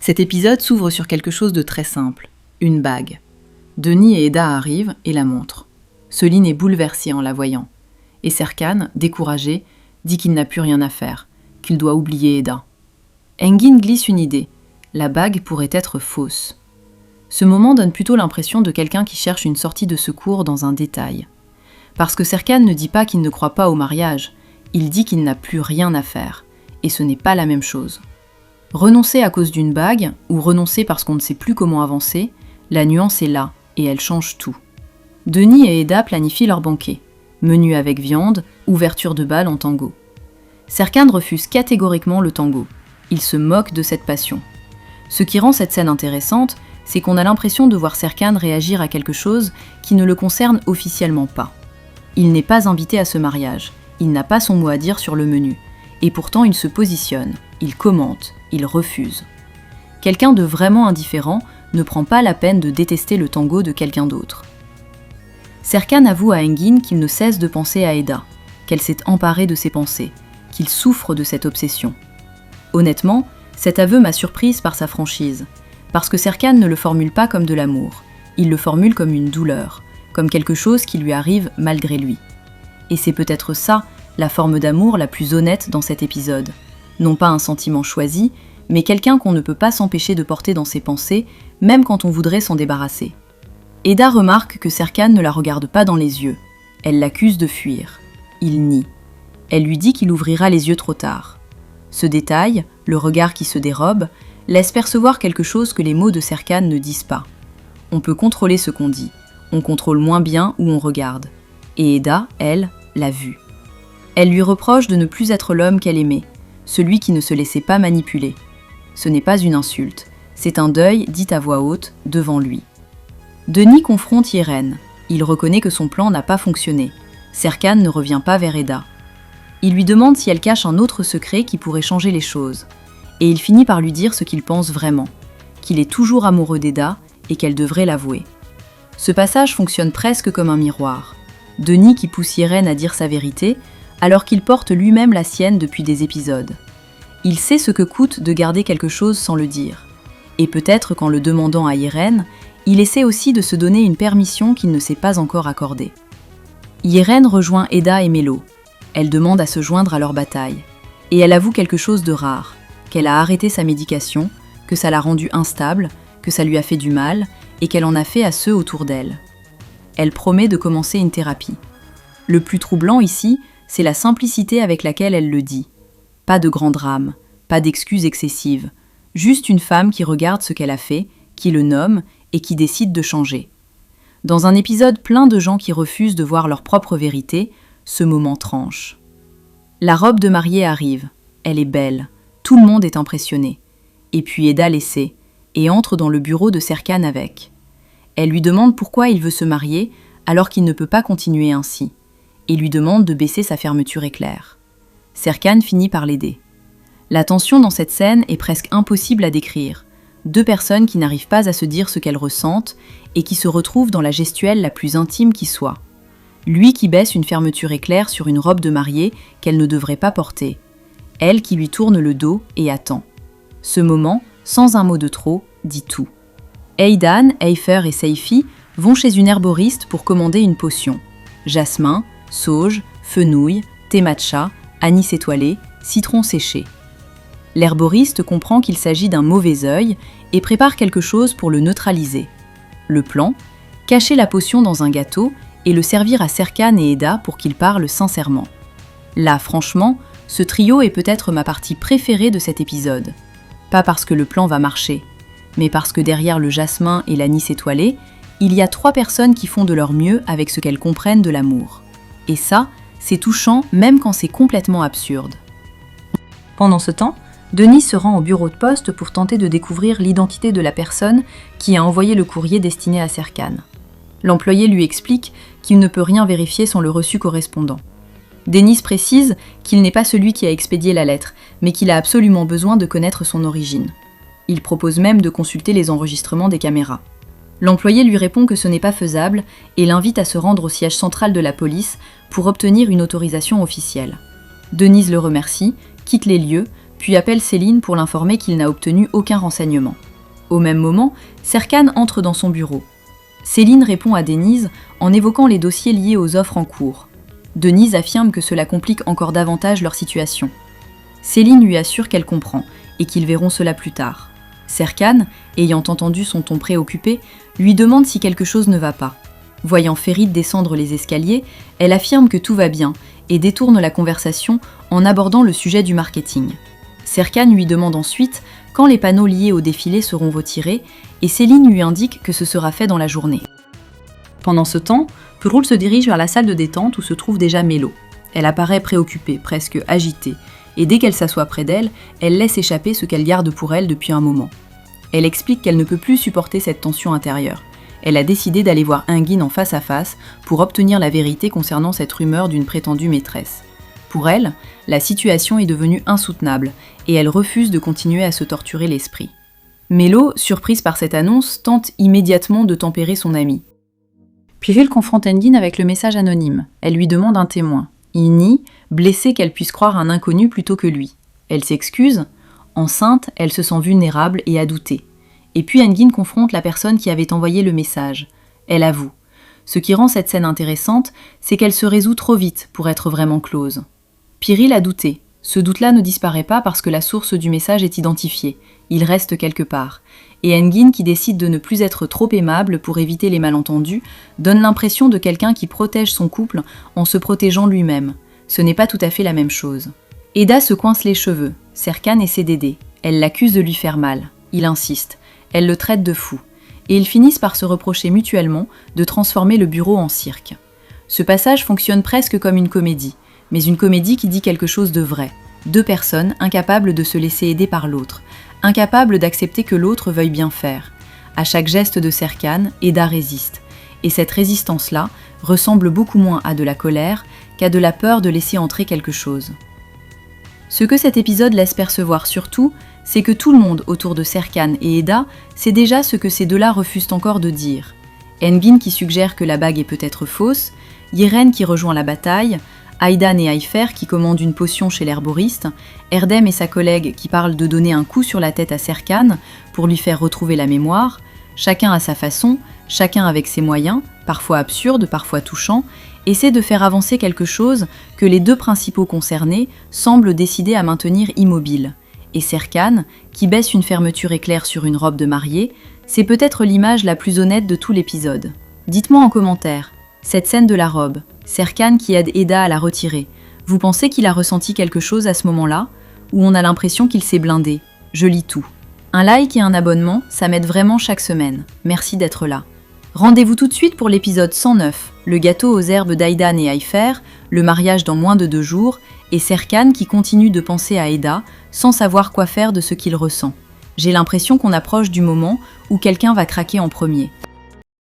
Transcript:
Cet épisode s'ouvre sur quelque chose de très simple, une bague. Denis et Eda arrivent et la montrent. Céline est bouleversée en la voyant. Et Serkan, découragé, dit qu'il n'a plus rien à faire, qu'il doit oublier Eda. Engin glisse une idée. La bague pourrait être fausse. Ce moment donne plutôt l'impression de quelqu'un qui cherche une sortie de secours dans un détail. Parce que Serkan ne dit pas qu'il ne croit pas au mariage, il dit qu'il n'a plus rien à faire. Et ce n'est pas la même chose. Renoncer à cause d'une bague, ou renoncer parce qu'on ne sait plus comment avancer, la nuance est là, et elle change tout. Denis et Eda planifient leur banquet. Menu avec viande, ouverture de bal en tango. Serkan refuse catégoriquement le tango. Il se moque de cette passion. Ce qui rend cette scène intéressante, c'est qu'on a l'impression de voir Serkan réagir à quelque chose qui ne le concerne officiellement pas. Il n'est pas invité à ce mariage, il n'a pas son mot à dire sur le menu. Et pourtant il se positionne, il commente, il refuse. Quelqu'un de vraiment indifférent ne prend pas la peine de détester le tango de quelqu'un d'autre. Serkan avoue à Engin qu'il ne cesse de penser à Eda, qu'elle s'est emparée de ses pensées, qu'il souffre de cette obsession. Honnêtement, cet aveu m'a surprise par sa franchise, parce que Serkan ne le formule pas comme de l'amour, il le formule comme une douleur, comme quelque chose qui lui arrive malgré lui. Et c'est peut-être ça, la forme d'amour la plus honnête dans cet épisode. Non pas un sentiment choisi, mais quelqu'un qu'on ne peut pas s'empêcher de porter dans ses pensées, même quand on voudrait s'en débarrasser. Eda remarque que Serkan ne la regarde pas dans les yeux. Elle l'accuse de fuir. Il nie. Elle lui dit qu'il ouvrira les yeux trop tard. Ce détail, le regard qui se dérobe, laisse percevoir quelque chose que les mots de Serkan ne disent pas. On peut contrôler ce qu'on dit. On contrôle moins bien où on regarde. Et Eda, elle, l'a vu. Elle lui reproche de ne plus être l'homme qu'elle aimait, celui qui ne se laissait pas manipuler. Ce n'est pas une insulte, c'est un deuil dit à voix haute, devant lui. Denis confronte Irène. Il reconnaît que son plan n'a pas fonctionné. Serkan ne revient pas vers Eda. Il lui demande si elle cache un autre secret qui pourrait changer les choses. Et il finit par lui dire ce qu'il pense vraiment, qu'il est toujours amoureux d'Eda et qu'elle devrait l'avouer. Ce passage fonctionne presque comme un miroir. Denis qui pousse Irène à dire sa vérité, alors qu'il porte lui-même la sienne depuis des épisodes. Il sait ce que coûte de garder quelque chose sans le dire. Et peut-être qu'en le demandant à Irène, il essaie aussi de se donner une permission qu'il ne s'est pas encore accordée. Irène rejoint Eda et Melo. Elle demande à se joindre à leur bataille. Et elle avoue quelque chose de rare, qu'elle a arrêté sa médication, que ça l'a rendue instable, que ça lui a fait du mal, et qu'elle en a fait à ceux autour d'elle. Elle promet de commencer une thérapie. Le plus troublant ici, c'est la simplicité avec laquelle elle le dit. Pas de grand drame, pas d'excuses excessives, juste une femme qui regarde ce qu'elle a fait, qui le nomme et qui décide de changer. Dans un épisode plein de gens qui refusent de voir leur propre vérité, ce moment tranche. La robe de mariée arrive, elle est belle, tout le monde est impressionné. Et puis Eda l'essaie, et entre dans le bureau de Serkan avec. Elle lui demande pourquoi il veut se marier alors qu'il ne peut pas continuer ainsi. Et lui demande de baisser sa fermeture éclair. Serkan finit par l'aider. La tension dans cette scène est presque impossible à décrire. Deux personnes qui n'arrivent pas à se dire ce qu'elles ressentent et qui se retrouvent dans la gestuelle la plus intime qui soit. Lui qui baisse une fermeture éclair sur une robe de mariée qu'elle ne devrait pas porter. Elle qui lui tourne le dos et attend. Ce moment, sans un mot de trop, dit tout. Eydan, Eifer et Seifi vont chez une herboriste pour commander une potion. Jasmin, sauge, fenouil, thé matcha, anis étoilé, citron séché. L'herboriste comprend qu'il s'agit d'un mauvais œil et prépare quelque chose pour le neutraliser. Le plan, cacher la potion dans un gâteau et le servir à Serkan et Eda pour qu'ils parlent sincèrement. Là, franchement, ce trio est peut-être ma partie préférée de cet épisode. Pas parce que le plan va marcher, mais parce que derrière le jasmin et l'anis étoilé, il y a 3 personnes qui font de leur mieux avec ce qu'elles comprennent de l'amour. Et ça, c'est touchant même quand c'est complètement absurde. Pendant ce temps, Denis se rend au bureau de poste pour tenter de découvrir l'identité de la personne qui a envoyé le courrier destiné à Serkan. L'employé lui explique qu'il ne peut rien vérifier sans le reçu correspondant. Denis précise qu'il n'est pas celui qui a expédié la lettre, mais qu'il a absolument besoin de connaître son origine. Il propose même de consulter les enregistrements des caméras. L'employé lui répond que ce n'est pas faisable et l'invite à se rendre au siège central de la police pour obtenir une autorisation officielle. Denise le remercie, quitte les lieux, puis appelle Céline pour l'informer qu'il n'a obtenu aucun renseignement. Au même moment, Serkan entre dans son bureau. Céline répond à Denise en évoquant les dossiers liés aux offres en cours. Denise affirme que cela complique encore davantage leur situation. Céline lui assure qu'elle comprend et qu'ils verront cela plus tard. Serkan, ayant entendu son ton préoccupé, lui demande si quelque chose ne va pas. Voyant Ferit descendre les escaliers, elle affirme que tout va bien et détourne la conversation en abordant le sujet du marketing. Serkan lui demande ensuite quand les panneaux liés au défilé seront retirés et Céline lui indique que ce sera fait dans la journée. Pendant ce temps, Purul se dirige vers la salle de détente où se trouve déjà Mélo. Elle apparaît préoccupée, presque agitée, et dès qu'elle s'assoit près d'elle, elle laisse échapper ce qu'elle garde pour elle depuis un moment. Elle explique qu'elle ne peut plus supporter cette tension intérieure. Elle a décidé d'aller voir Engin en face à face pour obtenir la vérité concernant cette rumeur d'une prétendue maîtresse. Pour elle, la situation est devenue insoutenable et elle refuse de continuer à se torturer l'esprit. Mélo, surprise par cette annonce, tente immédiatement de tempérer son amie. Purul confronte Engin avec le message anonyme. Elle lui demande un témoin. Il nie, blessé qu'elle puisse croire un inconnu plutôt que lui. Elle s'excuse. Enceinte, elle se sent vulnérable et a douté. Et puis Engin confronte la personne qui avait envoyé le message. Elle avoue. Ce qui rend cette scène intéressante, c'est qu'elle se résout trop vite pour être vraiment close. Purul a douté. Ce doute-là ne disparaît pas parce que la source du message est identifiée. Il reste quelque part. Et Engin, qui décide de ne plus être trop aimable pour éviter les malentendus, donne l'impression de quelqu'un qui protège son couple en se protégeant lui-même. Ce n'est pas tout à fait la même chose. Eda se coince les cheveux. Serkan essaie d'aider. Elle l'accuse de lui faire mal. Il insiste. Elle le traite de fou. Et ils finissent par se reprocher mutuellement de transformer le bureau en cirque. Ce passage fonctionne presque comme une comédie, mais une comédie qui dit quelque chose de vrai. Deux personnes incapables de se laisser aider par l'autre, incapables d'accepter que l'autre veuille bien faire. À chaque geste de Serkan, Eda résiste. Et cette résistance-là ressemble beaucoup moins à de la colère qu'à de la peur de laisser entrer quelque chose. Ce que cet épisode laisse percevoir surtout, c'est que tout le monde autour de Serkan et Eda sait déjà ce que ces deux-là refusent encore de dire. Engin qui suggère que la bague est peut-être fausse, Yeren qui rejoint la bataille, Aydan et Ayfer qui commandent une potion chez l'herboriste, Erdem et sa collègue qui parlent de donner un coup sur la tête à Serkan pour lui faire retrouver la mémoire, chacun à sa façon, chacun avec ses moyens, parfois absurdes, parfois touchants, essaie de faire avancer quelque chose que les deux principaux concernés semblent décidés à maintenir immobile. Et Serkan, qui baisse une fermeture éclair sur une robe de mariée, c'est peut-être l'image la plus honnête de tout l'épisode. Dites-moi en commentaire, cette scène de la robe, Serkan qui aide Eda à la retirer, vous pensez qu'il a ressenti quelque chose à ce moment-là, ou on a l'impression qu'il s'est blindé? Je lis tout. Un like et un abonnement, ça m'aide vraiment chaque semaine. Merci d'être là. Rendez-vous tout de suite pour l'épisode 109, le gâteau aux herbes d'Aydan et Ayfer, le mariage dans moins de 2 jours, et Serkan qui continue de penser à Eda sans savoir quoi faire de ce qu'il ressent. J'ai l'impression qu'on approche du moment où quelqu'un va craquer en premier.